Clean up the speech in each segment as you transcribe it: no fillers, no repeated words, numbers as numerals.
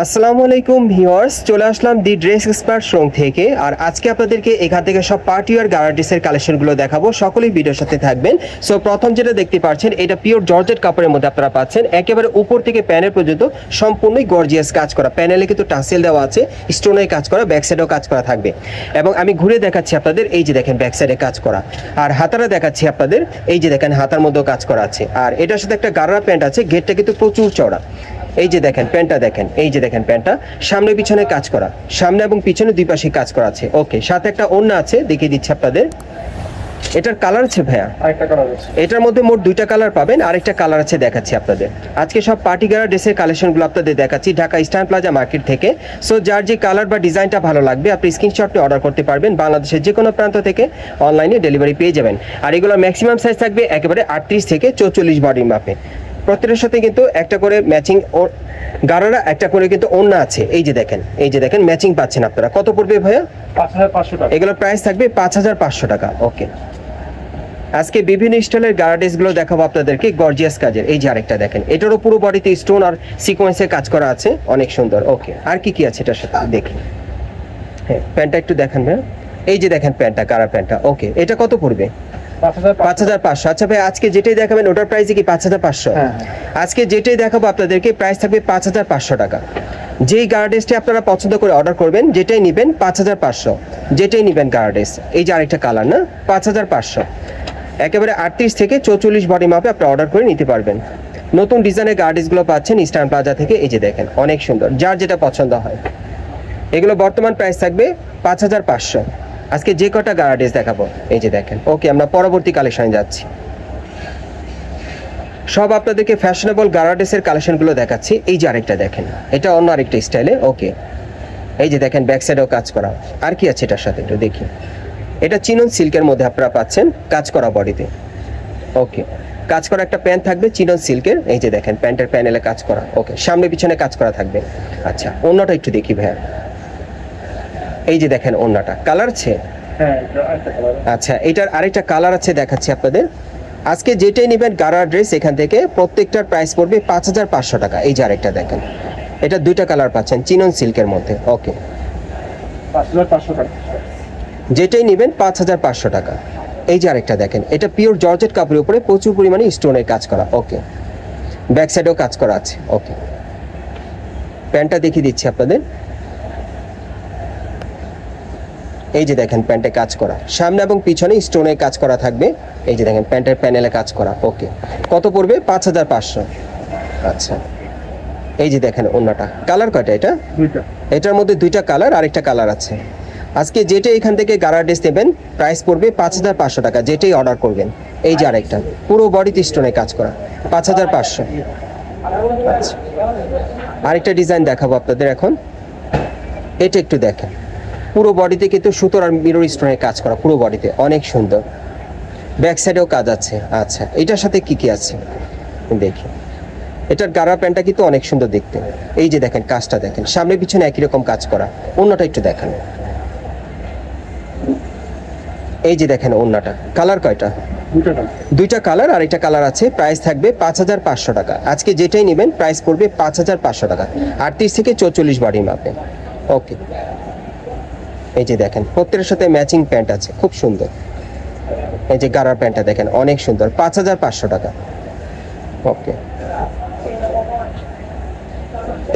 আসসালামু আলাইকুম ভিউয়ার্স, চলে আসলাম দি ড্রেস এক্সপার্ট শোরুম থেকে। আর আজকে আপনাদেরকে এখান থেকে সব পার্টি ওয়্যার গার্মেন্টস ড্রেসের কালেকশনগুলো দেখাবো। সকলেই ভিডিওর সাথে থাকবেন। সো প্রথম যেটা দেখতে পাচ্ছেন, এটা পিওর জর্জেট কাপড়ের মধ্যে আপনারা পাচ্ছেন। একেবারে উপর থেকে প্যানেল পর্যন্ত সম্পূর্ণই গর্জিয়াস কাজ করা। প্যানেলে কিন্তু টাসেল দেওয়া আছে, স্টোনের কাজ করা, ব্যাক সাইডেও কাজ করা থাকবে। এবং আমি ঘুরে দেখাচ্ছি আপনাদের, এই যে দেখেন ব্যাক সাইডে কাজ করা। আর হাতারা দেখাচ্ছি আপনাদের, এই যে দেখেন হাতার মধ্যেও কাজ করা আছে। আর এটার সাথে একটা গাড়া প্যান্ট আছে, গেটটা কিন্তু প্রচুর চওড়া। এই যে দেখেন প্যান্টটা দেখেন, এই যে দেখেন প্যান্টটা সামনে পিছনে কাজ করা, সামনে এবং পিছনে দুই পাশে কাজ করা আছে। ওকে, সাথে একটা ওড়না আছে, দেখিয়ে দিচ্ছি আপনাদের। এটার কালার আছে ভাইয়া, আরেকটা কালার আছে। এটার মধ্যে মোট দুইটা কালার পাবেন, আরেকটা কালার আছে দেখাচ্ছি আপনাদের। আজকে সব পার্টি গার্মেন্টস ড্রেসের কালেকশনগুলো আপনাদের দেখাচ্ছি ঢাকা ইস্টার্ন প্লাজা মার্কেট থেকে। সো যার যে কালার বা ডিজাইনটা ভালো লাগবে আপনি স্ক্রিনশট নিয়ে অর্ডার করতে পারবেন। বাংলাদেশের যে কোনো প্রান্ত থেকে অনলাইনে ডেলিভারি পেয়ে যাবেন। আর এগুলো ম্যাক্সিমাম সাইজ থাকবে একেবারে 38 থেকে 44 বডির মাপে। প্রত্যেকের সাথে কিন্তু একটা করে ম্যাচিং গাড়ারা, একটা করে কিন্তু ওড়না আছে। এই যে দেখেন, এই যে দেখেন ম্যাচিং পাচ্ছেন আপনারা। কত পড়বে ভাইয়া? 5500 টাকা। এগুলোর প্রাইস থাকবে 5500 টাকা। ওকে, আজকে বিভিন্ন স্টাইলের গার্মেন্টসগুলো দেখাবো আপনাদেরকে, গর্জিয়াস কাজের। এই যে আরেকটা দেখেন, এটারও পুরো বডিতে স্টোন আর সিকোয়েন্সের কাজ করা আছে, অনেক সুন্দর। ওকে, আর কি কি আছে এটার সাথে দেখি। হ্যাঁ, প্যান্টটা একটু দেখেন ভাইয়া। এই যে দেখেন প্যান্টটা, গাড়া প্যান্টটা। ওকে, এটা কত পড়বে? 5500। আচ্ছা ভাই, আজকে যেটাই দেখাবেন ওটার প্রাইস কি 5500? আজকে যেটাই দেখাবো আপনাদেরকে প্রাইস থাকবে 5500 টাকা। যেই গার্মেন্টসটি আপনারা পছন্দ করে অর্ডার করবেন, যেটাই নেবেন 5500, যেটাই নেবেন গার্মেন্টস। এই যে আরেকটা কালার না, 5500। একেবারে 38 থেকে 44 বডি মাপে আপনি অর্ডার করে নিতে পারবেন। নতুন ডিজাইনের গার্মেন্টসগুলো পাচ্ছেন ইস্টার্ন প্লাজা থেকে। এই যে দেখেন, অনেক সুন্দর, যার যেটা পছন্দ হয়। এগুলো বর্তমান প্রাইস থাকবে 5500। আজকে যে কটা গার্মেন্টস দেখাবো, এই যে দেখেন। ওকে, আমরা পরবর্তী কালেকশনে যাচ্ছি। সব আপনাদেরকে ফ্যাশনেবল গার্মেন্টসের কালেকশনগুলো দেখাচ্ছি। এই যে আরেকটা দেখেন, এটা অন্য আরেকটা স্টাইলে। ওকে, এই যে দেখেন ব্যাক সাইডেও কাজ করা। আর কি আছে এটার সাথে একটু দেখি। এটা চিনন সিল্কের মধ্যে আপনারা পাচ্ছেন, কাজ করা বডিতে। ওকে, কাজ করা একটা প্যান্ট থাকবে চিনন সিল্কের। এই যে দেখেন প্যান্টের প্যানেলে কাজ করা। ওকে, সামনে পিছনে কাজ করা থাকবে। আচ্ছা, ওড়নাটা একটু দেখি ভাইয়া। এই যে দেখেন ওড়নাটা, কালার আছে। আচ্ছা, এটার আরেকটা কালার আছে, দেখাচ্ছি আপনাদের। আজকে যেটাই নেবেন গাড়া ড্রেস এখান থেকে, প্রত্যেকটার প্রাইস পড়বে 5500 টাকা। এই যে আরেকটা দেখেন, এটা দুইটা কালার পাচ্ছেন চিনন সিল্কের মধ্যে। ওকে, 5500 টাকা। যেটাই নেবেন 5500 টাকা। এই যে আরেকটা দেখেন, এটা পিওর জর্জেট কাপড়ের উপরে প্রচুর পরিমাণে স্টোনের কাজ করা। ওকে, ব্যাক সাইডেও কাজ করা আছে। ওকে, প্যান্টটা দেখিয়ে দিচ্ছি আপনাদের। এই যে দেখেন প্যান্টে কাজ করা, সামনে এবং পিছনে স্টোনের কাজ করা থাকবে। এই যে দেখেন প্যান্টের প্যানেলে কাজ করা। ওকে, কত পড়বে? 5500। আচ্ছা, এই যে দেখেন ওড়নাটা, কালার কয়টা এটা? দুইটা। এটার মধ্যে দুইটা কালার, আরেকটা কালার আছে। আজকে যেটা এখান থেকে গাড়া ড্রেস নেবেন প্রাইস পড়বে 5500 টাকা, যেটাই অর্ডার করবেন। এই যে আরেকটা পুরো বডিতে স্টোনে কাজ করা, 5500। আচ্ছা, আরেকটা ডিজাইন দেখাবো আপনাদের এখন। এটা একটু দেখেন, পুরো বডিতে কিন্তু সুতোর আর মিরর স্টোনের কাজ করা, পুরো বডিতে অনেক সুন্দর। ব্যাক সাইডেও কাজ আছে। আচ্ছা, এটার সাথে কি কি আছে দেখি। এটার গাড়া প্যান্টটা কিন্তু অনেক সুন্দর দেখতে। এই যে দেখেন কাজটা দেখেন, সামনে পিছনে একই রকম কাজ করা। ওড়নাটা একটু দেখেন। এই যে দেখেন ওড়নাটা, কালার কয়টা? দুইটা কালার, আরেকটা কালার আছে। প্রাইস থাকবে 5500 টাকা। আজকে যেটাই নেবেন প্রাইস পড়বে 5500 টাকা, 38 থেকে 44 বডি মাপে। ওকে, এই যে দেখেন প্রত্যেকের সাথে ম্যাচিং প্যান্ট আছে, খুব সুন্দর। এই যে গাড়ার প্যান্টটা দেখেন, অনেক সুন্দর, 5500 টাকা। ওকে,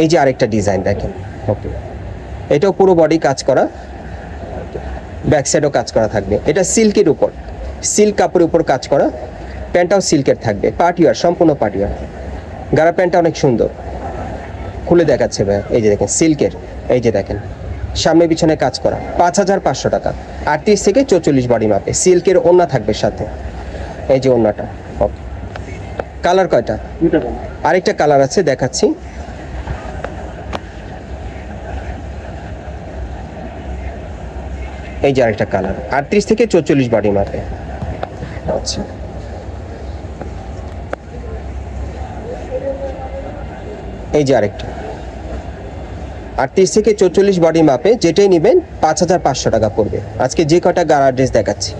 এই যে আরেকটা ডিজাইন দেখেন। ওকে, এটাও পুরো বডি কাজ করা, ব্যাক সাইডও কাজ করা থাকবে। এটা সিল্কের উপর, সিল্ক কাপড়ের উপর কাজ করা। প্যান্টটাও সিল্কের থাকবে, পার্টিওয়ার, সম্পূর্ণ পার্টিওয়ার। গাড়া প্যান্টটা অনেক সুন্দর, খুলে দেখাচ্ছে ভাই। এই যে দেখেন সিল্কের, এই যে দেখেন সামনে পিছনে কাজ করা, 5500 টাকা, 38 থেকে 44 বডি মাপে। সিল্কের ওড়না থাকবে সাথে। এই যে ওড়নাটা। ওকে, কালার কয়টা? আরেকটা কালার আছে, দেখাচ্ছি। এই যে আরেকটা কালার, 38 থেকে 44 বডি মাপে। আচ্ছা, এই যে আরেকটা 38 থেকে 44 বডি মাপে, যেটাই নেবেন 5500 টাকা পড়বে। আজকে যে কটা গাড়া ড্রেস দেখাচ্ছি।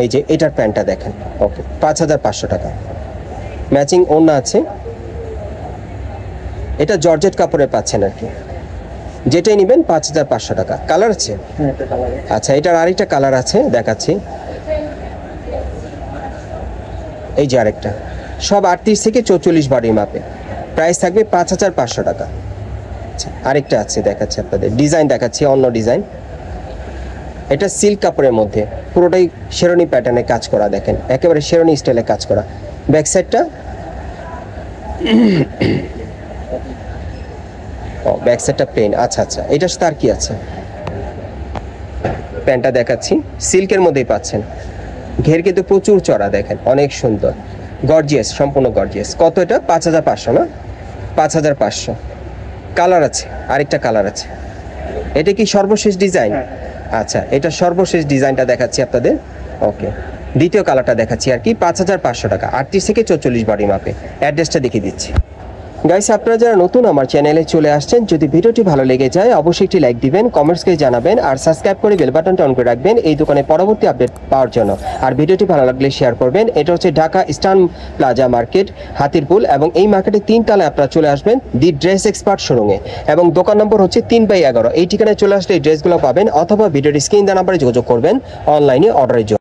এই যে এটার প্যান্টটা দেখেন। ওকে, 5500 টাকা। ম্যাচিং ওড়না আছে। এটা জর্জেট কাপড়ে পাচ্ছেন আর কি, যেটাই নেবেন 5500 টাকা। কালার আছে? আচ্ছা, এটার আরেকটা কালার আছে, দেখাচ্ছি। এই যে আরেকটা, সব 38 থেকে 44 বডির মাপে, প্রাইস থাকবে 5500 টাকা। আচ্ছা, আরেকটা আছে, দেখাচ্ছি আপনাদের, ডিজাইন দেখাচ্ছি, অন্য ডিজাইন। এটা সিল্ক কাপড়ের মধ্যে, পুরোটাই শেরনি প্যাটার্নে কাজ করা, দেখেন একেবারে শেরনি স্টাইলে কাজ করা। ব্যাক সাইডটা ব্যাক সাইডটা প্লেন। আচ্ছা আচ্ছা, এটার সাথে আর কি আছে? প্যান্টটা দেখাচ্ছি, সিল্কের মধ্যেই পাচ্ছেন, ঘের কিন্তু প্রচুর চড়া, দেখেন অনেক সুন্দর, গর্জিয়াস, সম্পূর্ণ গর্জিয়াস। কত এটা? 5500 না? 5500। কালার আছে, আরেকটা কালার আছে। এটা কি সর্বশেষ ডিজাইন? আচ্ছা, এটা সর্বশেষ ডিজাইনটা দেখাচ্ছি আপনাদের। ওকে, দ্বিতীয় কালারটা দেখাচ্ছি আর কি, 5500 টাকা, 38 থেকে 44 বডি মাপে। অ্যাড্রেসটা দেখিয়ে দিচ্ছি। গাইস, আপনারা যারা নতুন আমার চ্যানেলে চলে আসছেন, যদি ভিডিওটি ভালো লেগে যায় অবশ্যই একটি লাইক দিবেন, কমেন্টস করে জানাবেন, আর সাবস্ক্রাইব করে বেল বাটনটা অন করে রাখবেন এই দোকানে পরবর্তী আপডেট পাওয়ার জন্য। আর ভিডিওটি ভালো লাগলে শেয়ার করবেন। এটা হচ্ছে Dhaka eastern plaza market, Hatirpul, এবং এই মার্কেটে 3 তলায় আপনারা চলে আসবেন দি ড্রেস এক্সপার্ট শোরুমে, এবং দোকান নম্বর হচ্ছে 3/11। এই ঠিকানায় চলে আসলে এই ড্রেসগুলো পাবেন, অথবা ভিডিওর স্ক্রিন দেওয়া নাম্বারে যোগাযোগ করবেন অনলাইনে অর্ডারের জন্য।